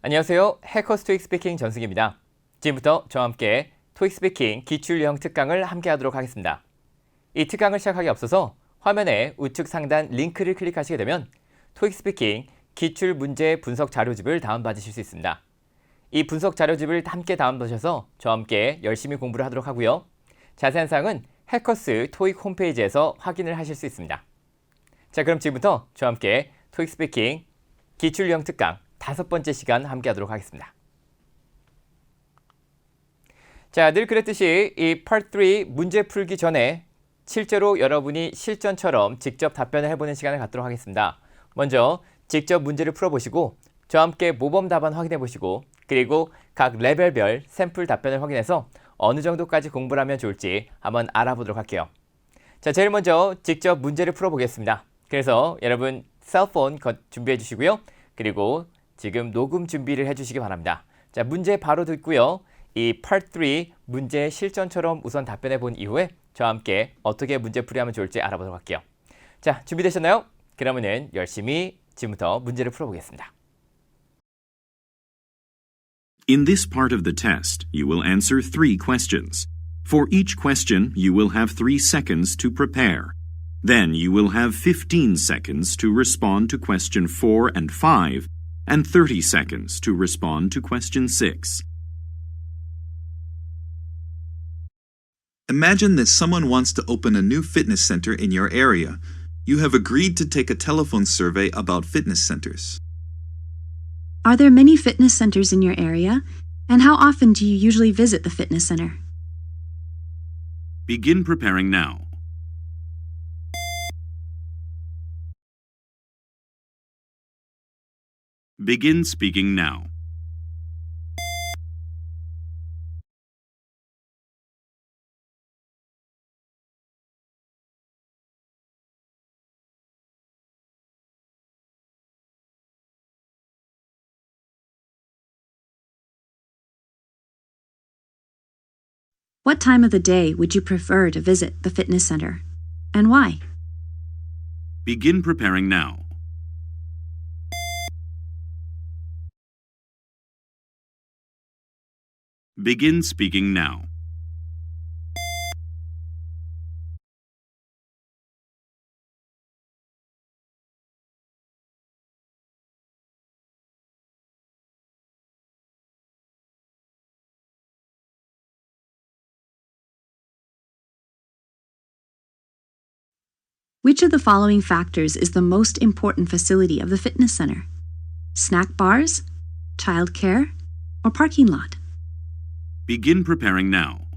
안녕하세요. 해커스 토익 스피킹 전승입니다. 지금부터 저와 함께 토익 스피킹 기출 유형 특강을 함께 하도록 하겠습니다. 이 특강을 시작하기 앞서서 화면의 우측 상단 링크를 클릭하시게 되면 토익 스피킹 기출 문제 분석 자료집을 다운받으실 수 있습니다. 이 분석 자료집을 함께 다운받으셔서 저와 함께 열심히 공부를 하도록 하고요. 자세한 사항은 해커스 토익 홈페이지에서 확인을 하실 수 있습니다. 자, 그럼 지금부터 저와 함께 토익 스피킹 기출 유형 특강 5번째 시간 함께 하도록 하겠습니다. 자, 늘 그랬듯이 이 Part 3 문제 풀기 전에 실제로 여러분이 실전처럼 직접 답변을 해보는 시간을 갖도록 하겠습니다. 먼저 직접 문제를 풀어보시고 저와 함께 모범 답안 확인해 보시고 그리고 각 레벨별 샘플 답변을 확인해서 어느 정도까지 공부를 하면 좋을지 한번 알아보도록 할게요. 자, 제일 먼저 직접 문제를 풀어보겠습니다. 그래서 여러분 셀폰 준비해 주시고요. 그리고 지금 녹음 준비를 해주시기 바랍니다. 자, 문제 바로 듣고요. 이 Part 3 문제 실전처럼 우선 답변해 본 이후에 저와 함께 어떻게 문제풀이 하면 좋을지 알아보도록 할게요. 자, 준비되셨나요? 그러면은 열심히 지금부터 문제를 풀어보겠습니다. In this part of the test, you will answer 3 questions. For each question, you will have 3 seconds to prepare. Then you will have 15 seconds to respond to question 4 and 5, and 30 seconds to respond to question 6. Imagine that someone wants to open a new fitness center in your area. You have agreed to take a telephone survey about fitness centers. Are there many fitness centers in your area? And how often do you usually visit the fitness center? Begin preparing now. Begin speaking now. What time of the day would you prefer to visit the fitness center? And why? Begin preparing now. Begin speaking now. Which of the following factors is the most important facility of the fitness center? Snack bars, childcare, or parking lot? Begin preparing now.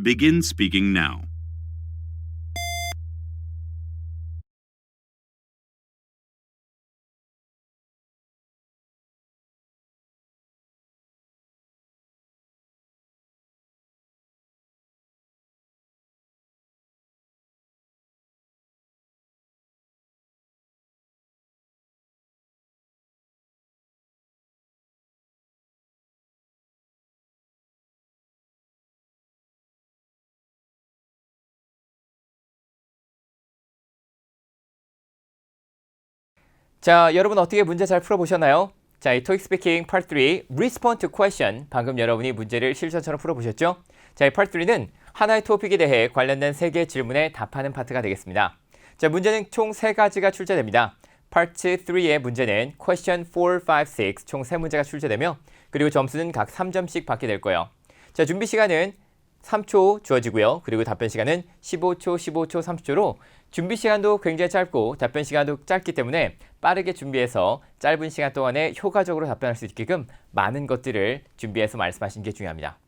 Begin speaking now. 자, 여러분 어떻게 문제 잘 풀어보셨나요? 자, 이 토익 스피킹 Part 3 Respond to Question 방금 여러분이 문제를 실전처럼 풀어보셨죠? 자, 이 Part 3는 하나의 토픽에 대해 관련된 3개의 질문에 답하는 파트가 되겠습니다. 자, 문제는 총 3가지가 출제됩니다. Part 3의 문제는 Question 4, 5, 6 총 3문제가 출제되며 그리고 점수는 각 3점씩 받게 될 거예요. 자, 준비 시간은 3초 주어지고요. 그리고 답변 시간은 15초, 15초, 30초로 준비 시간도 굉장히 짧고 답변 시간도 짧기 때문에 빠르게 준비해서 짧은 시간 동안에 효과적으로 답변할 수 있게끔 많은 것들을 준비해서 말씀하시는 게 중요합니다.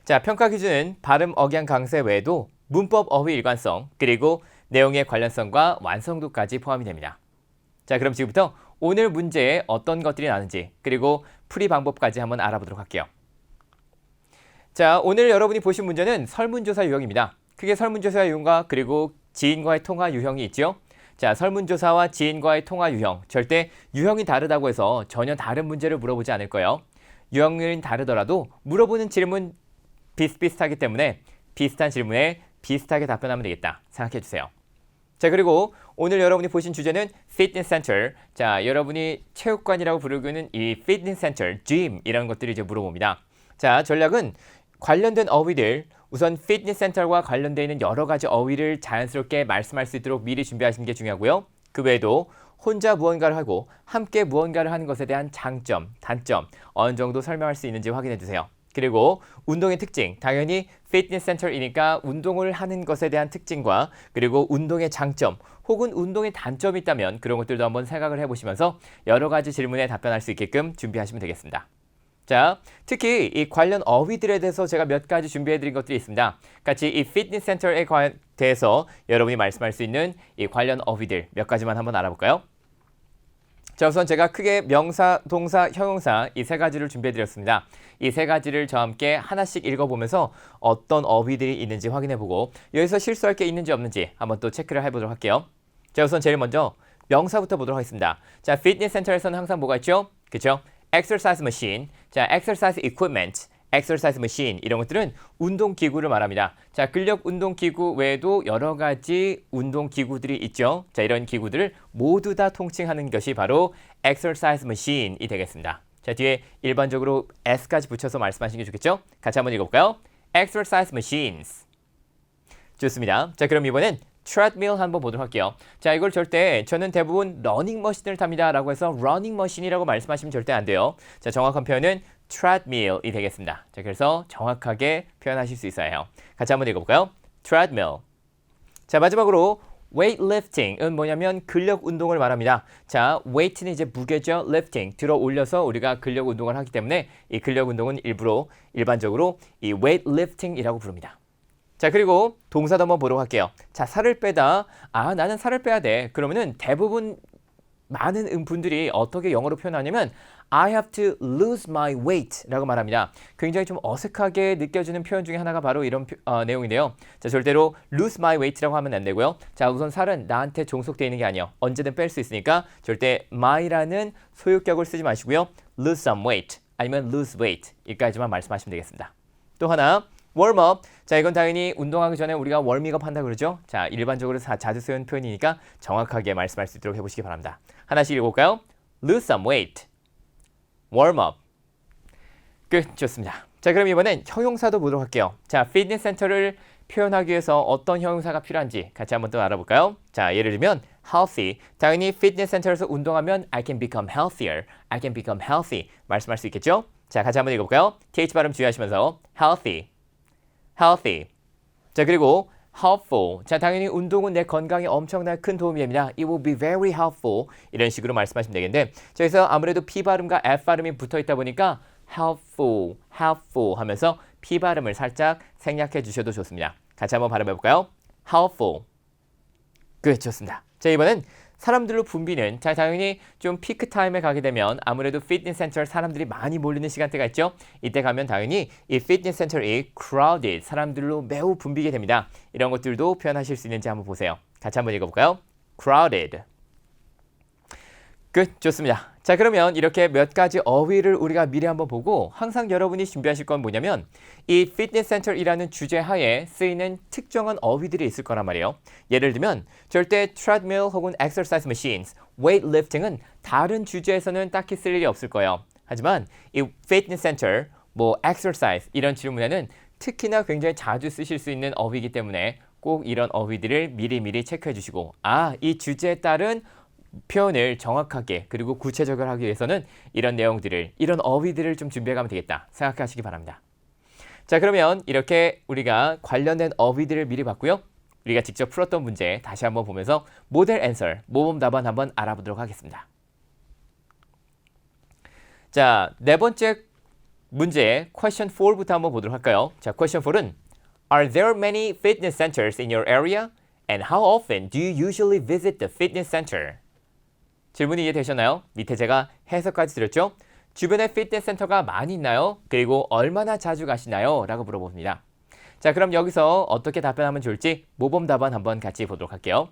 자, 평가 기준은 발음, 억양, 강세 외에도 문법, 어휘, 일관성, 그리고 내용의 관련성과 완성도까지 포함이 됩니다. 자, 그럼 지금부터 오늘 문제에 어떤 것들이 나는지 그리고 풀이 방법까지 한번 알아보도록 할게요. 자, 오늘 여러분이 보신 문제는 설문조사 유형입니다. 크게 설문조사 유형과 그리고 지인과의 통화 유형이 있죠. 자, 설문조사와 지인과의 통화 유형, 절대 유형이 다르다고 해서 전혀 다른 문제를 물어보지 않을 거예요. 유형은 다르더라도 물어보는 질문 비슷비슷하기 때문에 비슷한 질문에 비슷하게 답변하면 되겠다 생각해 주세요. 자, 그리고 오늘 여러분이 보신 주제는 fitness center. 자, 여러분이 체육관이라고 부르는 이 fitness center, gym 이런 것들을 이제 물어봅니다. 자, 전략은 관련된 어휘들, 우선 fitness center과 관련되어 있는 여러 가지 어휘를 자연스럽게 말씀할 수 있도록 미리 준비하시는 게 중요하고요. 그 외에도 혼자 무언가를 하고 함께 무언가를 하는 것에 대한 장점, 단점 어느 정도 설명할 수 있는지 확인해 주세요. 그리고 운동의 특징, 당연히 피트니스 센터이니까 운동을 하는 것에 대한 특징과 그리고 운동의 장점 혹은 운동의 단점이 있다면 그런 것들도 한번 생각을 해보시면서 여러 가지 질문에 답변할 수 있게끔 준비하시면 되겠습니다. 자, 특히 이 관련 어휘들에 대해서 제가 몇 가지 준비해드린 것들이 있습니다. 같이 이 피트니스 센터에 대해서 여러분이 말씀할 수 있는 이 관련 어휘들 몇 가지만 한번 알아볼까요? 자, 우선 제가 크게 명사, 동사, 형용사 이 세 가지를 준비해드렸습니다. 이 세 가지를 저와 함께 하나씩 읽어보면서 어떤 어휘들이 있는지 확인해보고 여기서 실수할 게 있는지 없는지 한번 또 체크를 해보도록 할게요. 자, 우선 제일 먼저 명사부터 보도록 하겠습니다. 자, 피트니스 센터에서는 항상 뭐가 있죠? 그쵸? exercise machine, 자, exercise equipment, exercise machine 이런 것들은 운동기구를 말합니다. 자, 근력 운동기구 외에도 여러 가지 운동기구들이 있죠. 자, 이런 기구들을 모두 다 통칭하는 것이 바로 exercise machine이 되겠습니다. 자, 뒤에 일반적으로 s까지 붙여서 말씀하시는 게 좋겠죠? 같이 한번 읽어볼까요? exercise machines. 좋습니다. 자, 그럼 이번엔 treadmill 한번 보도록 할게요. 자, 이걸 절대 저는 대부분 러닝머신을 탑니다 라고 해서 러닝머신이라고 말씀하시면 절대 안 돼요. 자, 정확한 표현은 treadmill이 되겠습니다. 자, 그래서 정확하게 표현하실 수 있어야 해요. 같이 한번 읽어볼까요? treadmill. 자, 마지막으로 weightlifting은 뭐냐면 근력 운동을 말합니다. 자, weight는 이제 무게죠. lifting 들어 올려서 우리가 근력 운동을 하기 때문에 이 근력 운동은 일반적으로 이 weightlifting이라고 부릅니다. 자, 그리고 동사도 한번 보도록 할게요. 자, 살을 빼다. 아, 나는 살을 빼야 돼. 그러면은 대부분 많은 분들이 어떻게 영어로 표현하냐면 I have to lose my weight 라고 말합니다. 굉장히 좀 어색하게 느껴지는 표현 중에 하나가 바로 이런 내용인데요. 자, 절대로 lose my weight라고 하면 안 되고요. 자, 우선 살은 나한테 종속되어 있는 게 아니에요. 언제든 뺄 수 있으니까 절대 my라는 소유격을 쓰지 마시고요. lose some weight 아니면 lose weight 여기까지만 말씀하시면 되겠습니다. 또 하나 웜업. 자, 이건 당연히 운동하기 전에 우리가 워밍업 한다 그러죠. 자, 일반적으로 자주 쓰는 표현이니까 정확하게 말씀할 수 있도록 해보시기 바랍니다. 하나씩 읽어볼까요? Lose some weight. 웜업. 끝. 좋습니다. 자, 그럼 이번엔 형용사도 보도록 할게요. 자, 피트니스 센터를 표현하기 위해서 어떤 형용사가 필요한지 같이 한번 또 알아볼까요? 자, 예를 들면 healthy. 당연히 피트니스 센터에서 운동하면 I can become healthier. I can become healthy. 말씀할 수 있겠죠? 자, 같이 한번 읽어볼까요? th 발음 주의하시면서 healthy. healthy. 자, 그리고 helpful. 자, 당연히 운동은 내 건강에 엄청나게 큰 도움이 됩니다. It will be very helpful. 이런 식으로 말씀하시면 되겠는데 자, 여기서 아무래도 P 발음과 F 발음이 붙어 있다 보니까 helpful, helpful 하면서 P 발음을 살짝 생략해 주셔도 좋습니다. 같이 한번 발음해 볼까요? helpful. 끝. 좋습니다. 자, 이번엔 사람들로 붐비는 자, 당연히 좀 피크 타임에 가게 되면 아무래도 피트니스 센터 사람들이 많이 몰리는 시간대가 있죠. 이때 가면 당연히 이 피트니스 센터이 crowded 사람들로 매우 붐비게 됩니다. 이런 것들도 표현하실 수 있는지 한번 보세요. 같이 한번 읽어볼까요? crowded. 끝. 좋습니다. 자, 그러면 이렇게 몇 가지 어휘를 우리가 미리 한번 보고 항상 여러분이 준비하실 건 뭐냐면 이 피트니스 센터이라는 주제 하에 쓰이는 특정한 어휘들이 있을 거란 말이에요. 예를 들면 절대 treadmill 혹은 exercise machines, weightlifting은 다른 주제에서는 딱히 쓸 일이 없을 거예요. 하지만 이 피트니스 센터, 뭐 exercise 이런 질문에는 특히나 굉장히 자주 쓰실 수 있는 어휘이기 때문에 꼭 이런 어휘들을 미리미리 체크해 주시고 아, 이 주제에 따른 표현을 정확하게 그리고 구체적으로 하기 위해서는 이런 내용들을 이런 어휘들을 좀 준비해가면 되겠다 생각하시기 바랍니다. 자, 그러면 이렇게 우리가 관련된 어휘들을 미리 봤고요. 우리가 직접 풀었던 문제 다시 한번 보면서 모델 앤서 모범 답안 한번 알아보도록 하겠습니다. 자, 네 번째 문제 question 4부터 한번 보도록 할까요? 자, question 4는 Are there many fitness centers in your area? And how often do you usually visit the fitness center? 질문이 이해되셨나요? 밑에 제가 해석까지 드렸죠? 주변에 피트니스 센터가 많이 있나요? 그리고 얼마나 자주 가시나요? 라고 물어봅니다. 자, 그럼 여기서 어떻게 답변하면 좋을지 모범 답안 한번 같이 보도록 할게요.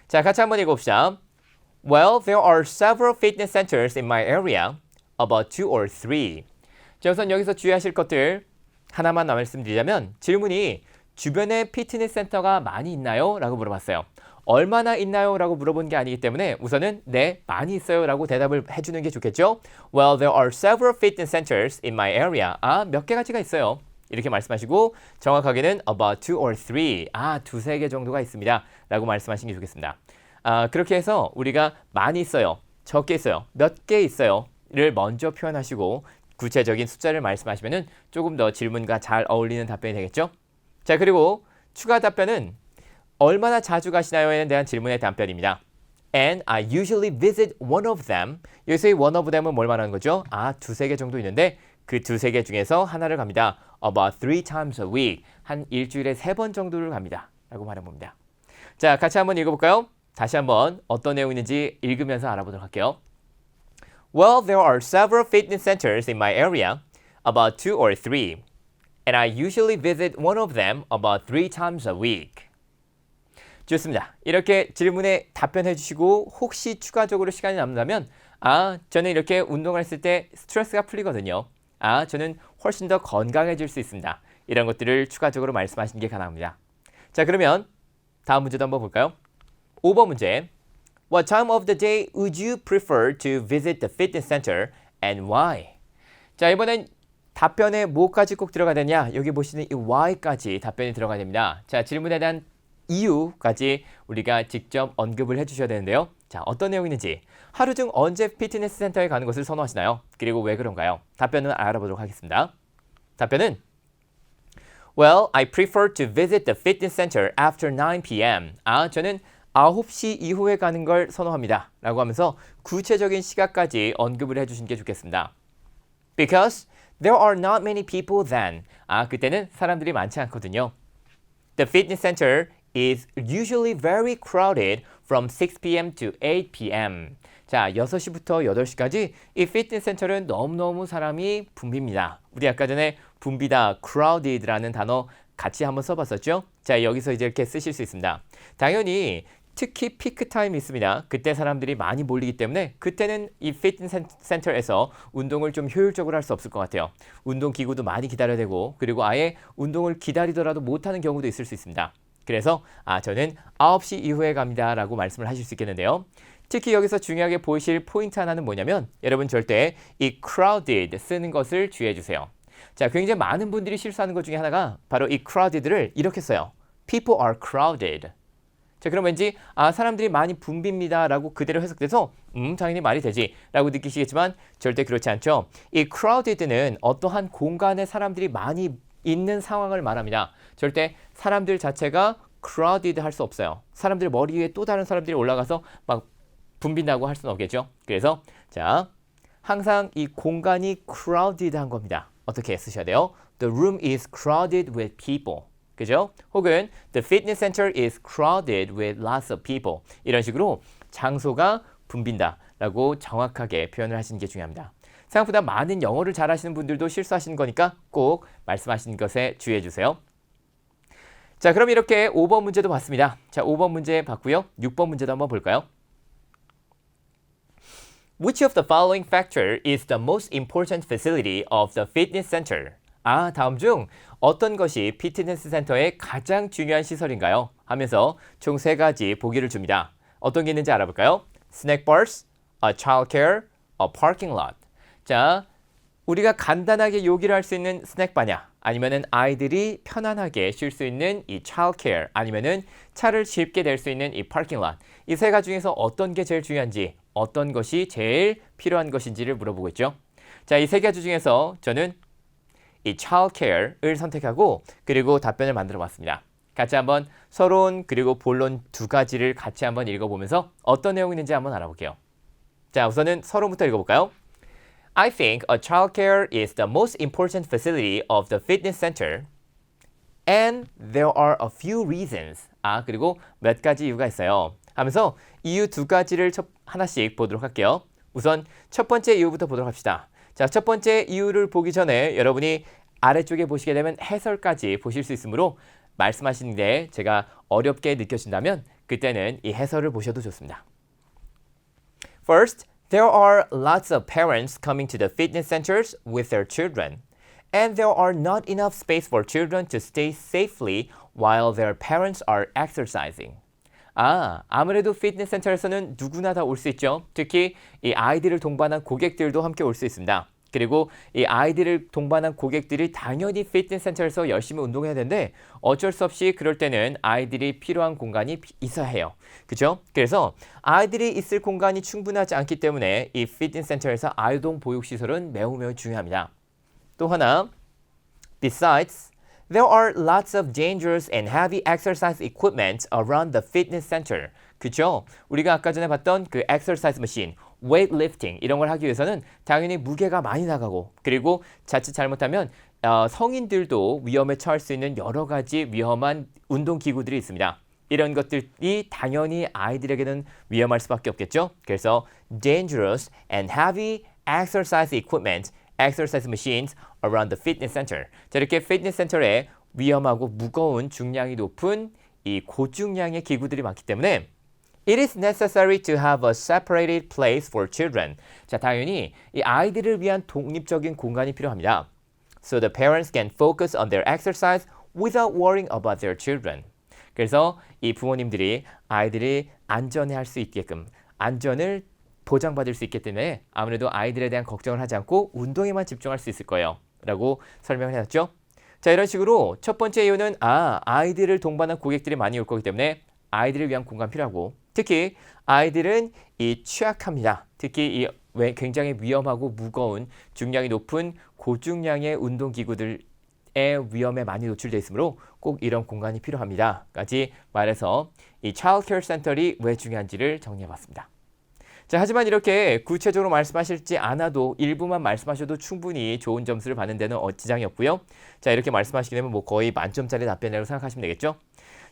자, 같이 한번 읽어봅시다. Well, there are several fitness centers in my area, about 2 or 3. 자, 우선 여기서 주의하실 것들 하나만 말씀드리자면 질문이 주변에 피트니스 센터가 많이 있나요? 라고 물어봤어요. 얼마나 있나요? 라고 물어본 게 아니기 때문에 우선은 네, 많이 있어요 라고 대답을 해주는 게 좋겠죠. Well, there are several fitness centers in my area. 몇 개가지가 있어요. 이렇게 말씀하시고 정확하게는 about 2 or 3. 두세 개 정도가 있습니다. 라고 말씀하시는 게 좋겠습니다. 그렇게 해서 우리가 많이 있어요. 적게 있어요. 몇 개 있어요. 를 먼저 표현하시고 구체적인 숫자를 말씀하시면 조금 더 질문과 잘 어울리는 답변이 되겠죠. 자, 그리고 추가 답변은 얼마나 자주 가시나요에 대한 질문의 답변입니다. And I usually visit one of them. 여기서의 one of them은 뭘 말하는 거죠? 두세 개 정도 있는데 그 두세 개 중에서 하나를 갑니다. About 3 times a week. 한 일주일에 3번 정도를 갑니다. 라고 말해 봅니다. 자, 같이 한번 읽어볼까요? 다시 한번 어떤 내용인지 읽으면서 알아보도록 할게요. Well, there are several fitness centers in my area, about 2 or 3. And I usually visit one of them about 3 times a week. 좋습니다. 이렇게 질문에 답변해 주시고 혹시 추가적으로 시간이 남는다면 저는 이렇게 운동을 했을 때 스트레스가 풀리거든요. 저는 훨씬 더 건강해질 수 있습니다. 이런 것들을 추가적으로 말씀하시는 게 가능합니다. 자, 그러면 다음 문제도 한번 볼까요? 5번 문제. What time of the day would you prefer to visit the fitness center and why? 자, 이번엔 답변에 뭐까지 꼭 들어가야 되냐? 여기 보시는 이 why까지 답변이 들어가야 됩니다. 자, 질문에 대한 이유까지 우리가 직접 언급을 해주셔야 되는데요. 자, 어떤 내용이 있는지, 하루 중 언제 피트니스 센터에 가는 것을 선호하시나요? 그리고 왜 그런가요? 답변은 알아보도록 하겠습니다. 답변은 Well, I prefer to visit the fitness center after 9 p.m. 저는 9시 이후에 가는 걸 선호합니다. 라고 하면서 구체적인 시각까지 언급을 해주신 게 좋겠습니다. Because there are not many people then. 그때는 사람들이 많지 않거든요. The fitness center is usually very crowded from 6 p.m. to 8 p.m. 자, 6시부터 8시까지 이 피트니스 센터는 너무너무 사람이 붐빕니다. 우리 아까 전에 붐비다, crowded라는 단어 같이 한번 써봤었죠? 자, 여기서 이제 이렇게 쓰실 수 있습니다. 당연히 특히 피크 타임이 있습니다. 그때 사람들이 많이 몰리기 때문에 그때는 이 피트니스 센터에서 운동을 좀 효율적으로 할 수 없을 것 같아요. 운동기구도 많이 기다려야 되고 그리고 아예 운동을 기다리더라도 못하는 경우도 있을 수 있습니다. 그래서 저는 9시 이후에 갑니다 라고 말씀을 하실 수 있겠는데요. 특히 여기서 중요하게 보이실 포인트 하나는 뭐냐면 여러분 절대 이 crowded 쓰는 것을 주의해 주세요. 자, 굉장히 많은 분들이 실수하는 것 중에 하나가 바로 이 crowded를 이렇게 써요. People are crowded. 자, 그럼 왠지 사람들이 많이 붐빕니다 라고 그대로 해석돼서 당연히 말이 되지 라고 느끼시겠지만 절대 그렇지 않죠. 이 crowded는 어떠한 공간에 사람들이 많이 있는 상황을 말합니다. 절대 사람들 자체가 crowded 할 수 없어요. 사람들 머리 위에 또 다른 사람들이 올라가서 막 붐빈다고 할 수는 없겠죠. 그래서 자, 항상 이 공간이 crowded 한 겁니다. 어떻게 쓰셔야 돼요? The room is crowded with people. 그죠? 혹은 the fitness center is crowded with lots of people. 이런 식으로 장소가 붐빈다 라고 정확하게 표현을 하시는 게 중요합니다. 생각보다 많은 영어를 잘하시는 분들도 실수하시는 거니까 꼭 말씀하시는 것에 주의해 주세요. 자, 그럼 이렇게 5번 문제도 봤습니다. 자, 5번 문제 봤고요. 6번 문제도 한번 볼까요? Which of the following factor is the most important facility of the fitness center? 다음 중 어떤 것이 피트니스 센터의 가장 중요한 시설인가요? 하면서 총 3가지 보기를 줍니다. 어떤 게 있는지 알아볼까요? Snack bars, a childcare, a parking lot. 자, 우리가 간단하게 요기를 할 수 있는 스낵바냐, 아니면은 아이들이 편안하게 쉴 수 있는 이 childcare, 아니면은 차를 쉽게 댈 수 있는 이 parking lot. 이 3가지 중에서 어떤 게 제일 중요한지, 어떤 것이 제일 필요한 것인지를 물어보고 있죠. 자, 이 3가지 중에서 저는 이 childcare를 선택하고 그리고 답변을 만들어 봤습니다. 같이 한번 서론 그리고 본론 2가지를 같이 한번 읽어보면서 어떤 내용이 있는지 한번 알아볼게요. 자, 우선은 서론부터 읽어볼까요? I think a childcare is the most important facility of the fitness center and there are a few reasons. 그리고 몇 가지 이유가 있어요. 하면서 이유 2가지를 하나씩 보도록 할게요. 우선 첫 번째 이유부터 보도록 합시다. 자, 첫 번째 이유를 보기 전에 여러분이 아래쪽에 보시게 되면 해설까지 보실 수 있으므로 말씀하시는데 제가 어렵게 느껴진다면 그때는 이 해설을 보셔도 좋습니다. First, there are lots of parents coming to the fitness centers with their children, and there are not enough space for children to stay safely while their parents are exercising. 아무래도 피트니스 센터에서는 누구나 다 올 수 있죠. 특히 이 아이들을 동반한 고객들도 함께 올 수 있습니다. 그리고 이 아이들을 동반한 고객들이 당연히 피트니스 센터에서 열심히 운동해야 되는데 어쩔 수 없이 그럴 때는 아이들이 필요한 공간이 있어야 해요. 그죠? 그래서 아이들이 있을 공간이 충분하지 않기 때문에 이 피트니스 센터에서 아이동 보육시설은 매우 중요합니다. 또 하나, besides, there are lots of dangerous and heavy exercise equipment around the fitness center. 그죠? 우리가 아까 전에 봤던 그 exercise machine, weightlifting 이런 걸 하기 위해서는 당연히 무게가 많이 나가고 그리고 자칫 잘못하면 성인들도 위험에 처할 수 있는 여러 가지 위험한 운동기구들이 있습니다. 이런 것들이 당연히 아이들에게는 위험할 수밖에 없겠죠. 그래서 dangerous and heavy exercise equipment, exercise machines around the fitness center. 자, 이렇게 피트니스 센터에 위험하고 무거운 중량이 높은 이 고중량의 기구들이 많기 때문에 It is necessary to have a separated place for children. 자, 당연히 이 아이들을 위한 독립적인 공간이 필요합니다. So the parents can focus on their exercise without worrying about their children. 그래서 이 부모님들이 아이들이 안전해할 수 있게끔 안전을 보장받을 수 있기 때문에 아무래도 아이들에 대한 걱정을 하지 않고 운동에만 집중할 수 있을 거예요. 라고 설명을 해놨죠. 자, 이런 식으로 첫 번째 이유는 아이들을 동반한 고객들이 많이 올 거기 때문에 아이들을 위한 공간 필요하고 특히 아이들은 이 취약합니다. 특히 이 굉장히 위험하고 무거운 중량이 높은 고중량의 운동기구들의 위험에 많이 노출되어 있으므로 꼭 이런 공간이 필요합니다. 까지 말해서 이 Child Care Center이 왜 중요한지를 정리해봤습니다. 자, 하지만 이렇게 구체적으로 말씀하실지 않아도 일부만 말씀하셔도 충분히 좋은 점수를 받는 데는 지장이 없고요. 자, 이렇게 말씀하시게 되면 뭐 거의 만점짜리 답변이라고 생각하시면 되겠죠.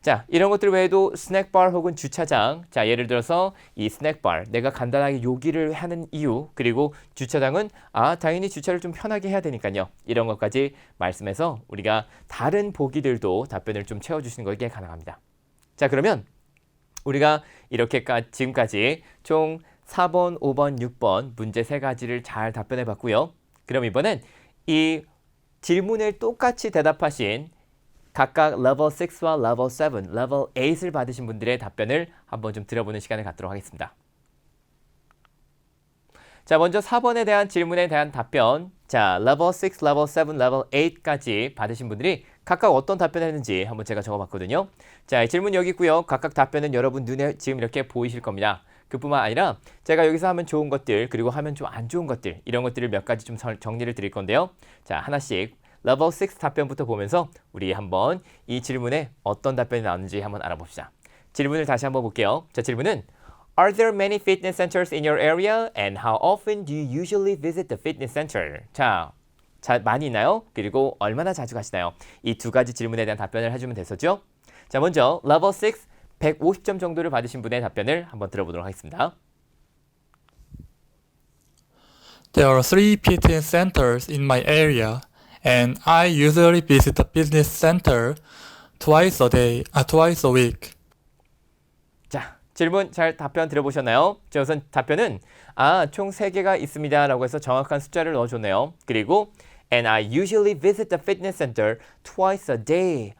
자, 이런 것들 외에도 스낵바 혹은 주차장. 자, 예를 들어서 이 스낵바 내가 간단하게 요기를 하는 이유 그리고 주차장은 당연히 주차를 좀 편하게 해야 되니까요. 이런 것까지 말씀해서 우리가 다른 보기들도 답변을 좀 채워주시는 것이 가능합니다. 자, 그러면 우리가 이렇게 지금까지 총 4번, 5번, 6번 문제 3가지를 잘 답변해 봤고요. 그럼 이번엔 이 질문을 똑같이 대답하신 각각 level 6와 level 7, level 8을 받으신 분들의 답변을 한번 좀 들어보는 시간을 갖도록 하겠습니다. 자, 먼저 4번에 대한 질문에 대한 답변. 자, level 6, level 7, level 8까지 받으신 분들이 각각 어떤 답변을 했는지 한번 제가 적어봤거든요. 자, 이 질문 여기 있고요. 각각 답변은 여러분 눈에 지금 이렇게 보이실 겁니다. 그뿐만 아니라 제가 여기서 하면 좋은 것들 그리고 하면 좀 안 좋은 것들 이런 것들을 몇 가지 좀 정리를 드릴 건데요. 자, 하나씩 level 6 답변부터 보면서 우리 한번 이 질문에 어떤 답변이 나오는지 한번 알아봅시다. 질문을 다시 한번 볼게요. 자, 질문은 Are there many fitness centers in your area? And how often do you usually visit the fitness center? 자, 많이 있나요? 그리고 얼마나 자주 가시나요? 이 두 가지 질문에 대한 답변을 해주면 됐었죠? 자, 먼저 level 6 150점 정도를 받으신 분의 답변을 한번 들어보도록 하겠습니다. There are 3 fitness centers in my area, and I usually visit the fitness center twice a week. 자, 질문 잘 답변 들어보셨나요? 자, 우선 답변은 총 3개가 있습니다 라고 해서 정확한 숫자를 넣어줬네요. 그리고 And I usually visit the fitness center twice a day.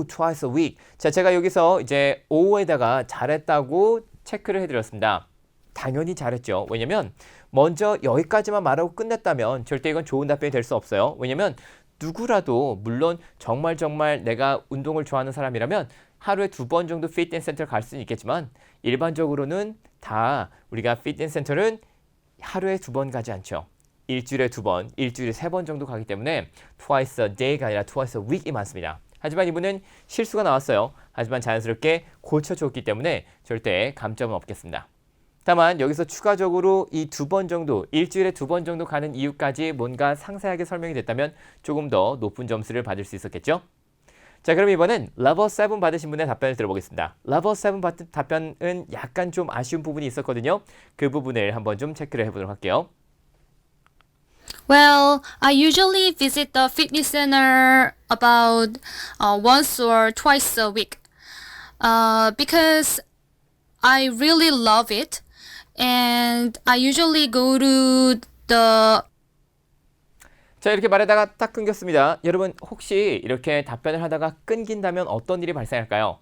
twice a week. 자, 제가 여기서 이제 O에다가 잘했다고 체크를 해드렸습니다. 당연히 잘했죠. 왜냐면 먼저 여기까지만 말하고 끝냈다면 절대 이건 좋은 답변이 될 수 없어요. 왜냐면 누구라도 물론 정말 내가 운동을 좋아하는 사람이라면 하루에 2번 정도 피트니스 센터 갈 수는 있겠지만 일반적으로는 다 우리가 피트니스 센터는 하루에 2번 가지 않죠. 일주일에 2번, 일주일에 3번 정도 가기 때문에 twice a day가 아니라 twice a week이 많습니다. 하지만 이분은 실수가 나왔어요. 하지만 자연스럽게 고쳐줬기 때문에 절대 감점은 없겠습니다. 다만 여기서 추가적으로 이 2번 정도, 일주일에 2번 정도 가는 이유까지 뭔가 상세하게 설명이 됐다면 조금 더 높은 점수를 받을 수 있었겠죠? 자, 그럼 이번엔 level 7 받으신 분의 답변을 들어보겠습니다. level 7 받은 답변은 약간 좀 아쉬운 부분이 있었거든요. 그 부분을 한번 좀 체크를 해보도록 할게요. Well, I usually visit the fitness center about once or twice a week because I really love it and I usually go to the 자, 이렇게 말하다가 딱 끊겼습니다. 여러분 혹시 이렇게 답변을 하다가 끊긴다면 어떤 일이 발생할까요?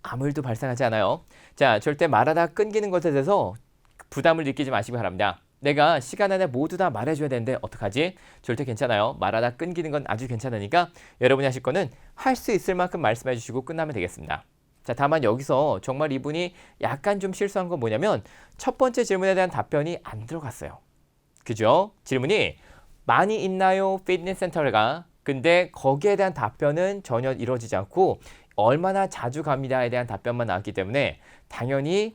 아무 일도 발생하지 않아요. 자, 절대 말하다가 끊기는 것에 대해서 부담을 느끼지 마시기 바랍니다. 내가 시간 안에 모두 다 말해줘야 되는데 어떡하지? 절대 괜찮아요. 말하다 끊기는 건 아주 괜찮으니까 여러분이 하실 거는 할 수 있을 만큼 말씀해 주시고 끝나면 되겠습니다. 자, 다만 여기서 정말 이분이 약간 좀 실수한 건 뭐냐면 첫 번째 질문에 대한 답변이 안 들어갔어요. 그죠? 질문이 많이 있나요? 피트니스 센터가. 근데 거기에 대한 답변은 전혀 이루어지지 않고 얼마나 자주 갑니다에 대한 답변만 나왔기 때문에 당연히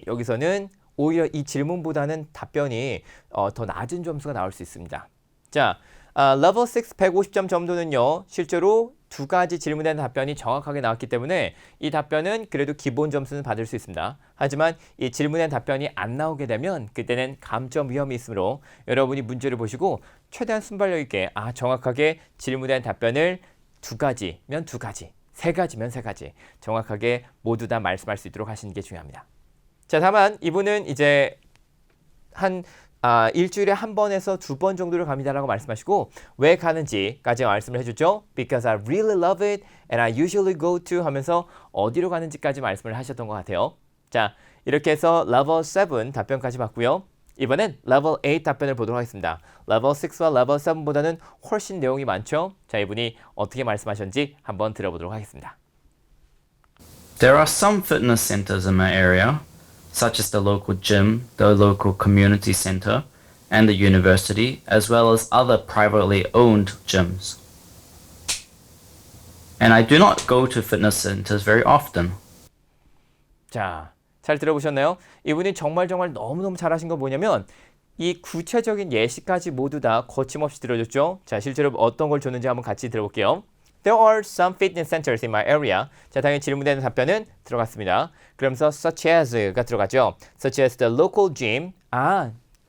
여기서는 오히려 이 질문보다는 답변이 더 낮은 점수가 나올 수 있습니다. 자, 레벨 6 150점 정도는요. 실제로 두 가지 질문에 대한 답변이 정확하게 나왔기 때문에 이 답변은 그래도 기본 점수는 받을 수 있습니다. 하지만 이 질문에 대한 답변이 안 나오게 되면 그때는 감점 위험이 있으므로 여러분이 문제를 보시고 최대한 순발력 있게 정확하게 질문에 대한 답변을 두 가지면 두 가지, 세 가지면 세 가지 정확하게 모두 다 말씀할 수 있도록 하시는 게 중요합니다. 자, 다만 이분은 이제 한 일주일에 한 번에서 두 번 정도를 갑니다라고 말씀하시고 왜 가는지까지 말씀을 해줬죠. Because I really love it and I usually go to 하면서 어디로 가는지까지 말씀을 하셨던 것 같아요. 자, 이렇게 해서 level 7 답변까지 봤고요. 이번엔 level 8 답변을 보도록 하겠습니다. level 6와 level 7보다는 훨씬 내용이 많죠. 자, 이분이 어떻게 말씀하셨는지 한번 들어보도록 하겠습니다. There are some fitness centers in my area, such as the local gym, the local community center, and the university, as well as other privately owned gyms. And I do not go to fitness centers very often. 자, 잘 들어보셨나요? 이분이 정말 너무너무 잘하신 건 뭐냐면 이 구체적인 예시까지 모두 다 거침없이 들어줬죠. 자, 실제로 어떤 걸 줬는지 한번 같이 들어볼게요. There are some fitness centers in my area. 자, 당연히 질문에 대한 답변은 들어갔습니다. 그러면서 such as가 들어가죠. Such as the local gym.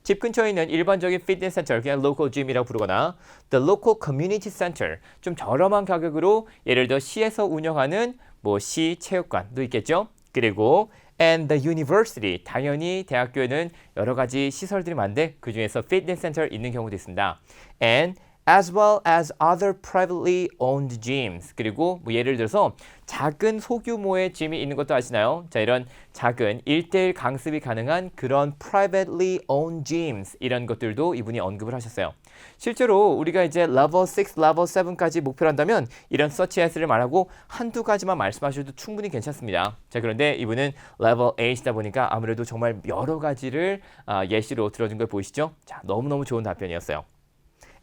집 근처에 있는 일반적인 피트니스 센터, 그냥 local gym이라고 부르거나 the local community center. 좀 저렴한 가격으로 예를 들어 시에서 운영하는 시 체육관도 있겠죠. 그리고 and the university. 당연히 대학교에는 여러 가지 시설들이 많은데 그 중에서 피트니스 센터 있는 경우도 있습니다. And as well as other privately owned gyms. 그리고 예를 들어서 작은 소규모의 짐이 있는 것도 아시나요? 자, 이런 작은 1:1 강습이 가능한 그런 privately owned gyms 이런 것들도 이분이 언급을 하셨어요. 실제로 우리가 이제 level 6, level 7까지 목표로 한다면 이런 such as를 말하고 한두 가지만 말씀하셔도 충분히 괜찮습니다. 자, 그런데 이분은 level 8이다 보니까 아무래도 정말 여러 가지를 예시로 들어준 걸 보이시죠? 자, 너무너무 좋은 답변이었어요.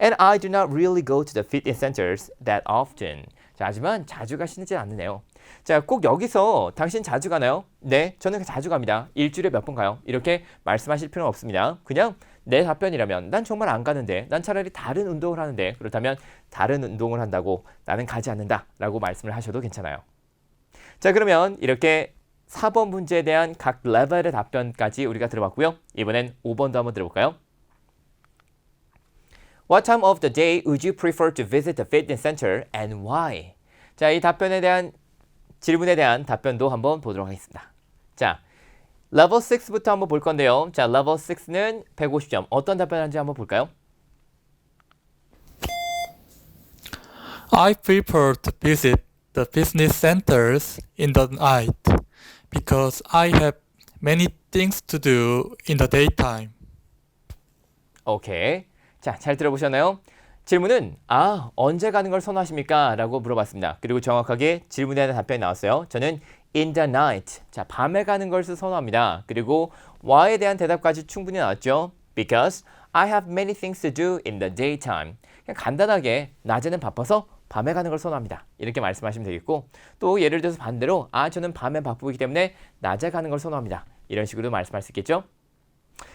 And I do not really go to the fitness centers that often. 자, 하지만 자주 가시지 않으네요. 자, 꼭 여기서 당신 자주 가나요? 네, 저는 자주 갑니다. 일주일에 몇 번 가요. 이렇게 말씀하실 필요는 없습니다. 그냥 내 답변이라면 난 정말 안 가는데, 난 차라리 다른 운동을 하는데, 그렇다면 다른 운동을 한다고 나는 가지 않는다 라고 말씀을 하셔도 괜찮아요. 자, 그러면 이렇게 4번 문제에 대한 각 레벨의 답변까지 우리가 들어봤고요. 이번엔 5번도 한번 들어볼까요? What time of the day would you prefer to visit the fitness center and why? 자, 이 답변에 대한 질문에 대한 답변도 한번 보도록 하겠습니다. 자, level 6부터 한번 볼 건데요. 자, level 6는 150점. 어떤 답변을 하는지 한번 볼까요? I prefer to visit the fitness centers in the night because I have many things to do in the daytime. 오케이. 자, 잘 들어보셨나요? 질문은 언제 가는 걸 선호하십니까? 라고 물어봤습니다. 그리고 정확하게 질문에 대한 답변이 나왔어요. 저는 in the night. 자, 밤에 가는 것을 선호합니다. 그리고 why에 대한 대답까지 충분히 나왔죠. Because I have many things to do in the daytime. 그냥 간단하게 낮에는 바빠서 밤에 가는 걸 선호합니다. 이렇게 말씀하시면 되겠고, 또 예를 들어서 반대로 저는 밤에 바쁘기 때문에 낮에 가는 걸 선호합니다. 이런 식으로 말씀할 수 있겠죠.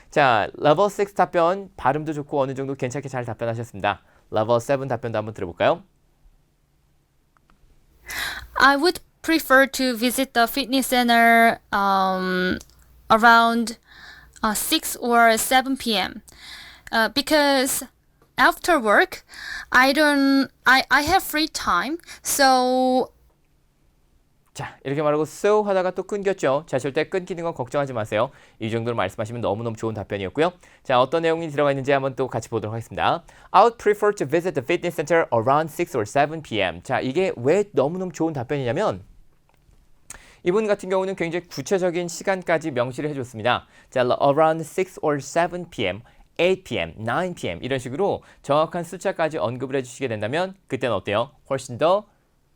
자, level 6 답변 발음도 좋고 어느 정도 괜찮게 잘 답변하셨습니다. level 7 답변도 한번 들어볼까요? I would prefer to visit the fitness center around 6 or 7 p.m. Because after work, I have free time, so 자, 이렇게 말하고 so 하다가 또 끊겼죠. 자, 절대 끊기는 건 걱정하지 마세요. 이 정도로 말씀하시면 너무너무 좋은 답변이었고요. 자, 어떤 내용이 들어가 있는지 한번 또 같이 보도록 하겠습니다. I would prefer to visit the fitness center around 6 or 7 p.m. 자, 이게 왜 너무너무 좋은 답변이냐면 이분 같은 경우는 굉장히 구체적인 시간까지 명시를 해줬습니다. 자, around 6 or 7 p.m. 8 p.m., 9 p.m. 이런 식으로 정확한 숫자까지 언급을 해주시게 된다면 그때는 어때요? 훨씬 더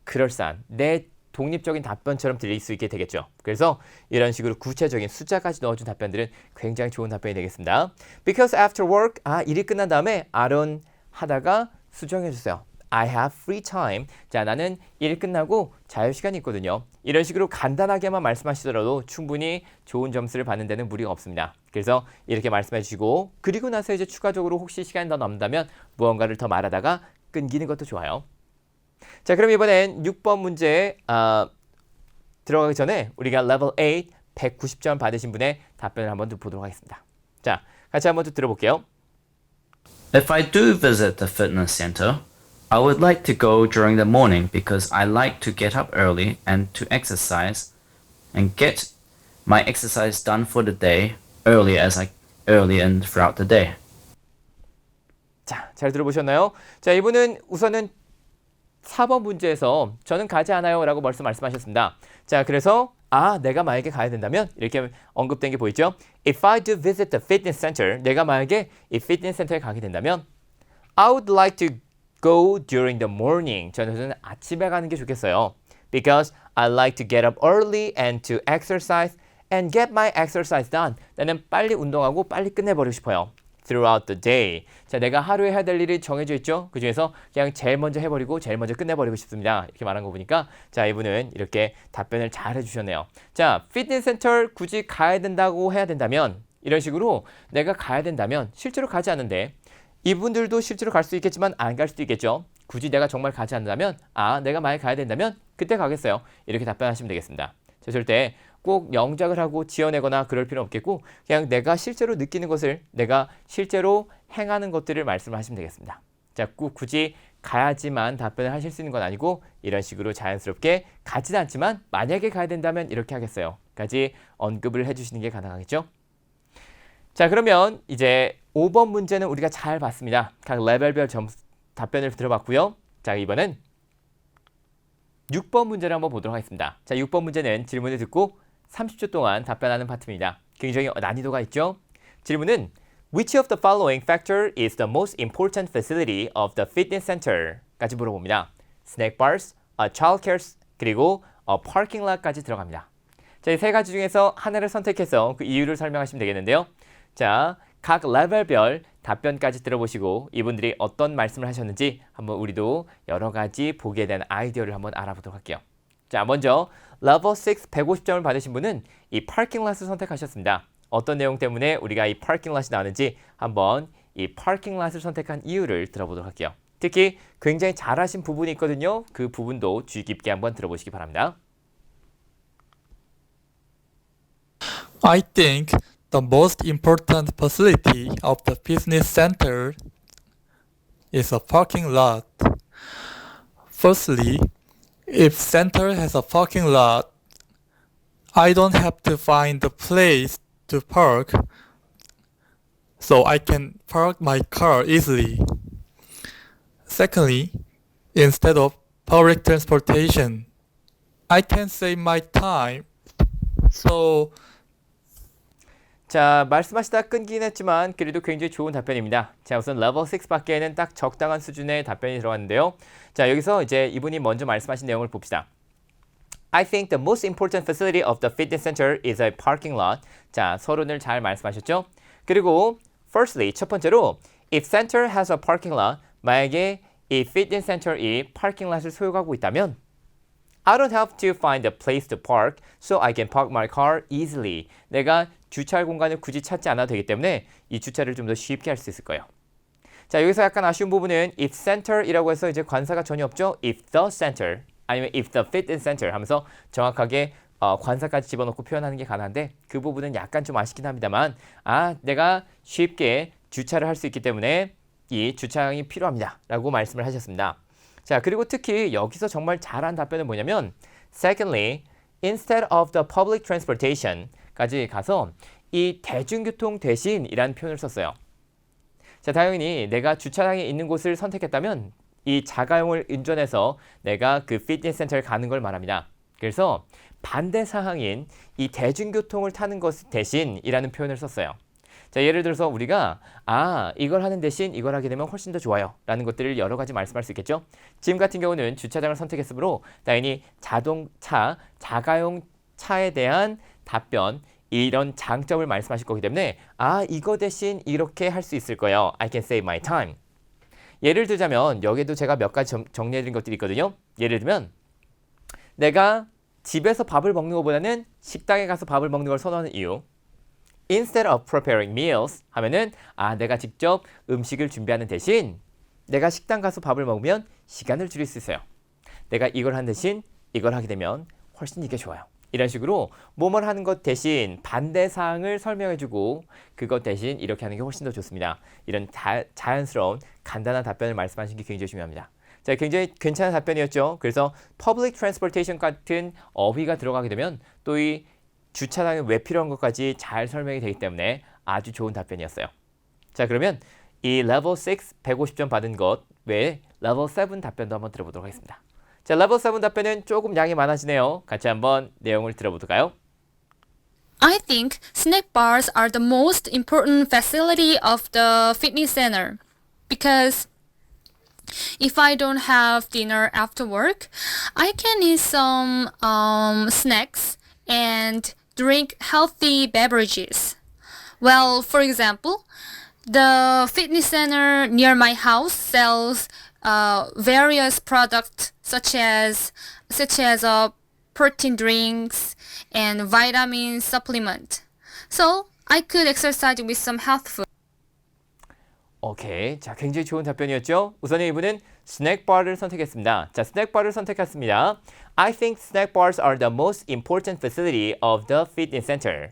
그럴싸한 내 독립적인 답변처럼 들릴 수 있게 되겠죠. 그래서 이런 식으로 구체적인 숫자까지 넣어준 답변들은 굉장히 좋은 답변이 되겠습니다. Because after work, 일이 끝난 다음에 아론 하다가 수정해주세요. I have free time. 자, 나는 일 끝나고 자유시간이 있거든요. 이런 식으로 간단하게만 말씀하시더라도 충분히 좋은 점수를 받는 데는 무리가 없습니다. 그래서 이렇게 말씀해 주시고 그리고 나서 이제 추가적으로 혹시 시간이 더 남다면 무언가를 더 말하다가 끊기는 것도 좋아요. 자, 그럼 이번엔 6번 문제 들어가기 전에 우리가 레벨 8 190점 받으신 분의 답변을 한번 보도록 하겠습니다. 자, 같이 한번 또 들어볼게요. If I do visit the fitness center, I would like to go during the morning because I like to get up early and to exercise and get my exercise done for the day early and throughout the day. 자, 잘 들어보셨나요? 자, 이분은 우선은 4번 문제에서 저는 가지 않아요 라고 벌써 말씀하셨습니다. 자, 그래서 내가 만약에 가야 된다면 이렇게 언급된 게 보이죠? If I do visit the fitness center, 내가 만약에 이 fitness center에 가게 된다면 I would like to go during the morning. 저는 아침에 가는 게 좋겠어요. Because I like to get up early and to exercise and get my exercise done. 나는 빨리 운동하고 빨리 끝내버리고 싶어요. Throughout the day. 자, 내가 하루에 해야 될 일이 정해져 있죠. 그 중에서 그냥 제일 먼저 해버리고 제일 먼저 끝내버리고 싶습니다. 이렇게 말한 거 보니까 자, 이분은 이렇게 답변을 잘 해주셨네요. 자, 피트니스 센터 굳이 가야 된다고 해야 된다면 이런 식으로 내가 가야 된다면 실제로 가지 않는데 이분들도 실제로 갈 수 있겠지만 안 갈 수도 있겠죠. 굳이 내가 정말 가지 않는다면 내가 만약에 가야 된다면 그때 가겠어요. 이렇게 답변하시면 되겠습니다. 자, 절대 꼭 영작을 하고 지어내거나 그럴 필요는 없겠고 그냥 내가 실제로 느끼는 것을 내가 실제로 행하는 것들을 말씀하시면 되겠습니다. 자, 꼭 굳이 가야지만 답변을 하실 수 있는 건 아니고 이런 식으로 자연스럽게 가지는 않지만 만약에 가야 된다면 이렇게 하겠어요. 까지 언급을 해주시는 게 가능하겠죠. 자, 그러면 이제 5번 문제는 우리가 잘 봤습니다. 각 레벨별 답변을 들어봤고요. 자, 이번엔 6번 문제를 한번 보도록 하겠습니다. 자, 6번 문제는 질문을 듣고 30초 동안 답변하는 파트입니다. 굉장히 난이도가 있죠. 질문은 Which of the following factor is the most important facility of the fitness center? 까지 물어봅니다. Snack bars, childcare, 그리고 parking lot까지 들어갑니다. 자, 이 세 가지 중에서 하나를 선택해서 그 이유를 설명하시면 되겠는데요. 자, 각 레벨별 답변까지 들어보시고 이분들이 어떤 말씀을 하셨는지 한번 우리도 여러 가지 보기에 대한 아이디어를 한번 알아보도록 할게요. 자, 먼저 레벨 6 150점을 받으신 분은 이 파킹 랏을 선택하셨습니다. 어떤 내용 때문에 우리가 이 파킹 랏이 나오는지 한번 이 파킹 랏을 선택한 이유를 들어보도록 할게요. 특히 굉장히 잘하신 부분이 있거든요. 그 부분도 주의 깊게 한번 들어보시기 바랍니다. I think the most important facility of the business center is a parking lot. Firstly, if center has a parking lot, I don't have to find the place to park, so I can park my car easily. Secondly, instead of public transportation, I can save my time. So 자, 말씀하시다 끊기긴 했지만 그래도 굉장히 좋은 답변입니다. 자, 우선 레벨 6밖에는 딱 적당한 수준의 답변이 들어갔는데요. 자, 여기서 이제 이분이 먼저 말씀하신 내용을 봅시다. I think the most important facility of the fitness center is a parking lot. 자, 서론을 잘 말씀하셨죠? 그리고 firstly, 첫 번째로 if center has a parking lot, 만약에 이 fitness center이 parking lot을 소유하고 있다면 I don't have to find a place to park, so I can park my car easily. 내가 주차할 공간을 굳이 찾지 않아도 되기 때문에 이 주차를 좀 더 쉽게 할 수 있을 거예요. 자, 여기서 약간 아쉬운 부분은 if center이라고 해서 이제 관사가 전혀 없죠. if the center 아니면 if the fitness center 하면서 정확하게 관사까지 집어넣고 표현하는 게 가능한데 그 부분은 약간 좀 아쉽긴 합니다만 내가 쉽게 주차를 할 수 있기 때문에 이 주차장이 필요합니다 라고 말씀을 하셨습니다. 자, 그리고 특히 여기서 정말 잘한 답변은 뭐냐면 secondly, instead of the public transportation까지 가서 이 대중교통 대신이라는 표현을 썼어요. 자, 당연히 내가 주차장에 있는 곳을 선택했다면 이 자가용을 운전해서 내가 그 피트니스 센터에 가는 걸 말합니다. 그래서 반대 사항인 이 대중교통을 타는 것 대신이라는 표현을 썼어요. 자, 예를 들어서 우리가 이걸 하는 대신 이걸 하게 되면 훨씬 더 좋아요 라는 것들을 여러 가지 말씀할 수 있겠죠. 지금 같은 경우는 주차장을 선택했으므로 당연히 자동차, 자가용 차에 대한 답변, 이런 장점을 말씀하실 거기 때문에 이거 대신 이렇게 할 수 있을 거예요. I can save my time. 예를 들자면 여기에도 제가 몇 가지 정리해드린 것들이 있거든요. 예를 들면 내가 집에서 밥을 먹는 것보다는 식당에 가서 밥을 먹는 걸 선호하는 이유. Instead of preparing meals 하면은 내가 직접 음식을 준비하는 대신 내가 식당 가서 밥을 먹으면 시간을 줄일 수 있어요. 내가 이걸 한 대신 이걸 하게 되면 훨씬 이게 좋아요. 이런 식으로 뭐뭘 하는 것 대신 반대 사항을 설명해주고 그것 대신 이렇게 하는 게 훨씬 더 좋습니다. 이런 자연스러운 간단한 답변을 말씀하시는 게 굉장히 중요합니다. 자, 굉장히 괜찮은 답변이었죠. 그래서 public transportation 같은 어휘가 들어가게 되면 또 이 주차장이 왜 필요한 것까지 잘 설명이 되기 때문에 아주 좋은 답변이었어요. 자, 그러면 이 level 6 150점 받은 것 외에 level 7 답변도 한번 들어보도록 하겠습니다. 자, level 7 답변은 조금 양이 많아지네요. 같이 한번 내용을 들어보도록요. I think snack bars are the most important facility of the fitness center because if I don't have dinner after work, I can eat some snacks and drink healthy beverages. Well, for example, the fitness center near my house sells various products such as protein drinks and vitamin supplement. So I could exercise with some health food. 오케이. 자, 굉장히 좋은 답변이었죠. 우선 이분은 스낵바를 선택했습니다. 자, 스낵바를 선택했습니다. I think snack bars are the most important facility of the fitness center.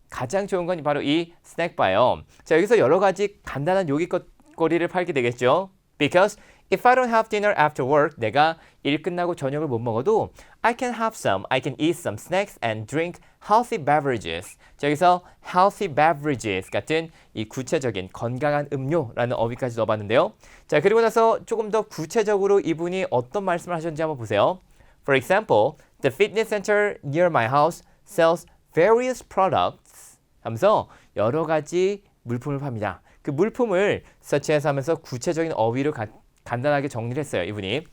가장 좋은 건 바로 이 스낵바예요. 자, 여기서 여러 가지 간단한 요깃거리를 팔게 되겠죠. Because if I don't have dinner after work, 내가 일 끝나고 저녁을 못 먹어도 I can eat some snacks and drink healthy beverages. 자, 여기서 healthy beverages 같은 이 구체적인 건강한 음료라는 어휘까지 넣어봤는데요. 자, 그리고 나서 조금 더 구체적으로 이분이 어떤 말씀을 하셨는지 한번 보세요. For example, the fitness center near my house sells various products 하면서 여러 가지 물품을 팝니다. 그 물품을 서치해서 하면서 구체적인 어휘로 간단하게 정리를 했어요. 이분이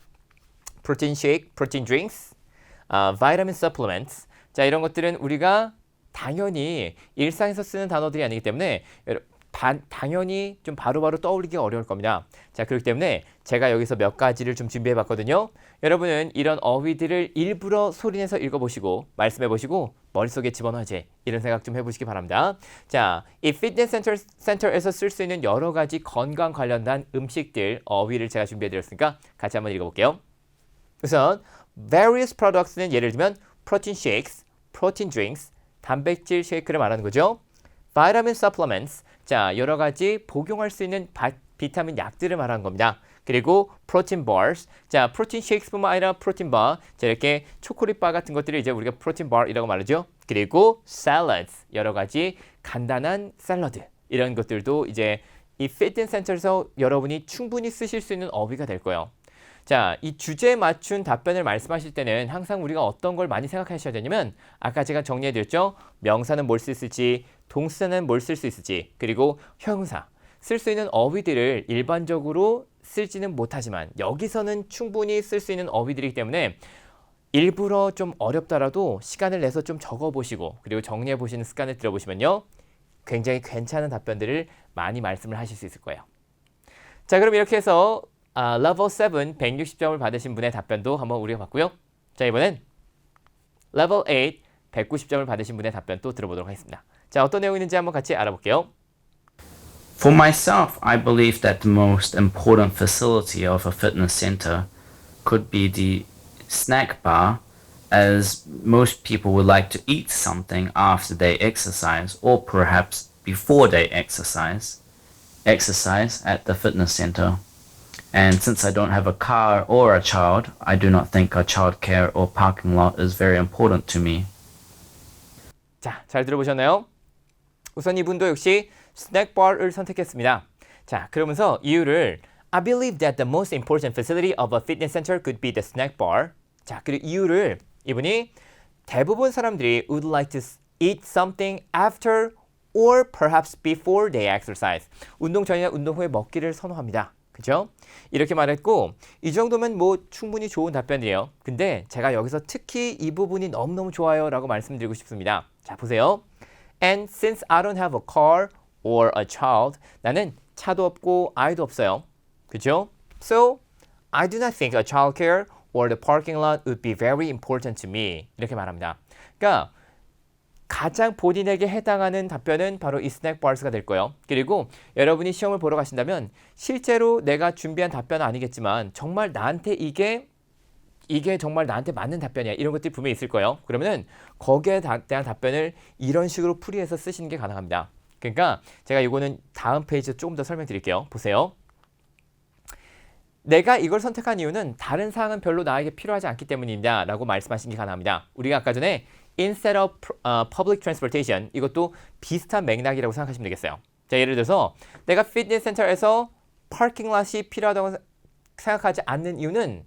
protein shake, protein drinks, vitamin supplements. 자, 이런 것들은 우리가 당연히 일상에서 쓰는 단어들이 아니기 때문에 당연히 좀 바로바로 떠올리기 어려울 겁니다. 자, 그렇기 때문에 제가 여기서 몇 가지를 좀 준비해 봤거든요. 여러분은 이런 어휘들을 일부러 소리내서 읽어보시고 말씀해보시고 머릿속에 집어넣어야지 이런 생각 좀 해보시기 바랍니다. 자, 이 피트니스 센터에서 쓸 수 있는 여러 가지 건강 관련된 음식들 어휘를 제가 준비해드렸으니까 같이 한번 읽어볼게요. 우선 various products는 예를 들면 protein shakes, protein drinks, 단백질 쉐이크를 말하는 거죠. vitamin supplements, 자, 여러 가지 복용할 수 있는 비타민 약들을 말하는 겁니다. 그리고 protein bars, 자, 프로틴 쉐이크뿐만 아니라 프로틴 바, 자, 이렇게 초콜릿 바 같은 것들을 이제 우리가 프로틴 바이라고 말하죠. 그리고 salads, 여러 가지 간단한 샐러드, 이런 것들도 이제 이 피트니스 센터에서 여러분이 충분히 쓰실 수 있는 어휘가 될 거예요. 자, 이 주제에 맞춘 답변을 말씀하실 때는 항상 우리가 어떤 걸 많이 생각하셔야 되냐면 아까 제가 정리해드렸죠. 명사는 뭘 쓸 수 있을지, 동사는 뭘 쓸 수 있을지, 그리고 형용사 쓸 수 있는 어휘들을 일반적으로 쓰지는 못하지만 여기서는 충분히 쓸 수 있는 어휘들이기 때문에 일부러 좀 어렵더라도 시간을 내서 좀 적어보시고 그리고 정리해보시는 습관을 들여보시면요. 굉장히 괜찮은 답변들을 많이 말씀을 하실 수 있을 거예요. 자, 그럼 이렇게 해서 level 7 160점을 받으신 분의 답변도 한번 우리가 봤고요. 자, 이번엔 level 8 190점을 받으신 분의 답변 또 들어보도록 하겠습니다. 자, 어떤 내용이 있는지 한번 같이 알아볼게요. For myself, I believe that the most important facility of a fitness center could be the snack bar, as most people would like to eat something after they exercise or perhaps before they exercise at the fitness center. And since I don't have a car or a child, I do not think a childcare or parking lot is very important to me. 자, 잘 들어보셨나요? 우선 이분도 역시 스낵바를 선택했습니다. 자, 그러면서 이유를 I believe that the most important facility of a fitness center could be the snack bar. 자, 그리고 이유를 이분이 대부분 사람들이 would like to eat something after or perhaps before they exercise. 운동 전이나 운동 후에 먹기를 선호합니다. 그죠? 이렇게 말했고 이 정도면 뭐 충분히 좋은 답변이에요. 근데 제가 여기서 특히 이 부분이 너무너무 좋아요 라고 말씀드리고 싶습니다. 자, 보세요. And since I don't have a car or a child, 나는 차도 없고 아이도 없어요. 그죠? So, I do not think a childcare or the parking lot would be very important to me. 이렇게 말합니다. 그러니까 가장 본인에게 해당하는 답변은 바로 이 스낵 바스가 될 거예요. 그리고 여러분이 시험을 보러 가신다면 실제로 내가 준비한 답변은 아니겠지만 정말 나한테 이게 정말 나한테 맞는 답변이야. 이런 것들이 분명히 있을 거예요. 그러면은 거기에 대한 답변을 이런 식으로 풀이해서 쓰시는 게 가능합니다. 그러니까 제가 이거는 다음 페이지에 조금 더 설명드릴게요. 보세요. 내가 이걸 선택한 이유는 다른 사항은 별로 나에게 필요하지 않기 때문입니다. 라고 말씀하신 게 가능합니다. 우리가 아까 전에 instead of public transportation 이것도 비슷한 맥락이라고 생각하시면 되겠어요. 자, 예를 들어서 내가 피트니스 센터에서 파킹 롯이 필요하다고 생각하지 않는 이유는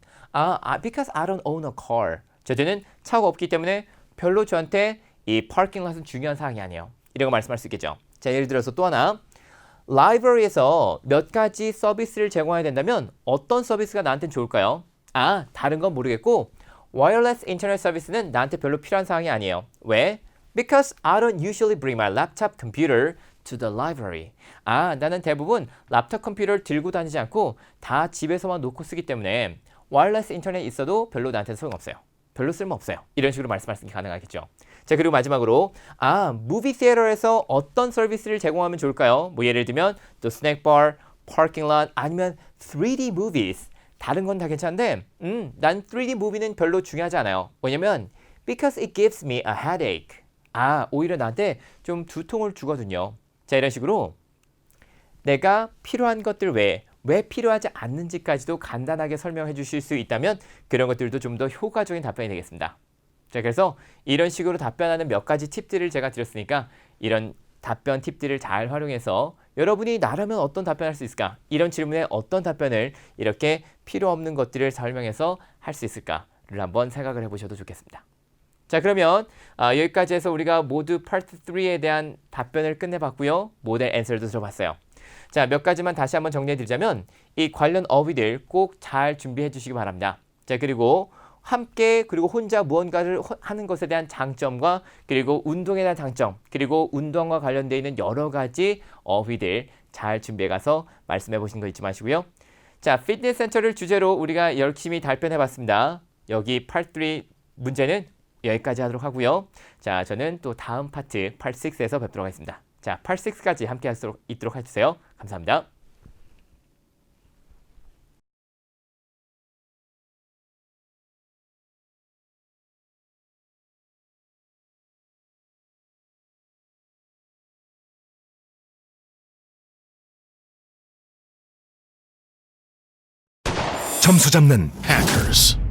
because I don't own a car. 저는 차가 없기 때문에 별로 저한테 이 파킹 롯은 중요한 사항이 아니에요. 이런 거 말씀할 수 있겠죠. 자, 예를 들어서 또 하나 라이브러리에서 몇 가지 서비스를 제공해야 된다면 어떤 서비스가 나한테는 좋을까요? 다른 건 모르겠고 와이어리스 인터넷 서비스는 나한테 별로 필요한 사항이 아니에요. 왜? Because I don't usually bring my laptop computer to the library. 나는 대부분 laptop 컴퓨터를 들고 다니지 않고 다 집에서만 놓고 쓰기 때문에 와이어리스 인터넷 있어도 별로 나한테는 소용없어요. 별로 쓸모없어요. 이런 식으로 말씀하시는 게 가능하겠죠. 자, 그리고 마지막으로 무비 시어터에서 어떤 서비스를 제공하면 좋을까요? 뭐 예를 들면 또 스낵 바, 파킹 롯 아니면 3D movies. 다른 건 다 괜찮은데 난 3D 무비는 별로 중요하지 않아요. 왜냐면 because it gives me a headache. 오히려 나한테 좀 두통을 주거든요. 자, 이런 식으로 내가 필요한 것들 외에 왜 필요하지 않는지까지도 간단하게 설명해 주실 수 있다면 그런 것들도 좀 더 효과적인 답변이 되겠습니다. 자, 그래서 이런 식으로 답변하는 몇 가지 팁들을 제가 드렸으니까 이런 답변 팁들을 잘 활용해서 여러분이 나라면 어떤 답변할 수 있을까? 이런 질문에 어떤 답변을 이렇게 필요 없는 것들을 설명해서 할 수 있을까를 한번 생각을 해보셔도 좋겠습니다. 자, 그러면 여기까지 해서 우리가 모두 파트 3에 대한 답변을 끝내봤고요. 모델 앤서도 들어봤어요. 자, 몇 가지만 다시 한번 정리해드리자면 이 관련 어휘들 꼭 잘 준비해 주시기 바랍니다. 자, 그리고 함께 그리고 혼자 무언가를 하는 것에 대한 장점과 그리고 운동에 대한 장점 그리고 운동과 관련되어 있는 여러 가지 어휘들 잘 준비해 가서 말씀해 보시는 거 잊지 마시고요. 자, 피트니스 센터를 주제로 우리가 열심히 답변해 봤습니다. 여기 파트 3 문제는 여기까지 하도록 하고요. 자, 저는 또 다음 파트 6에서 뵙도록 하겠습니다. 자, 6까지 함께 할 수 있도록 해주세요. 감사합니다. 점수 잡는 Hackers.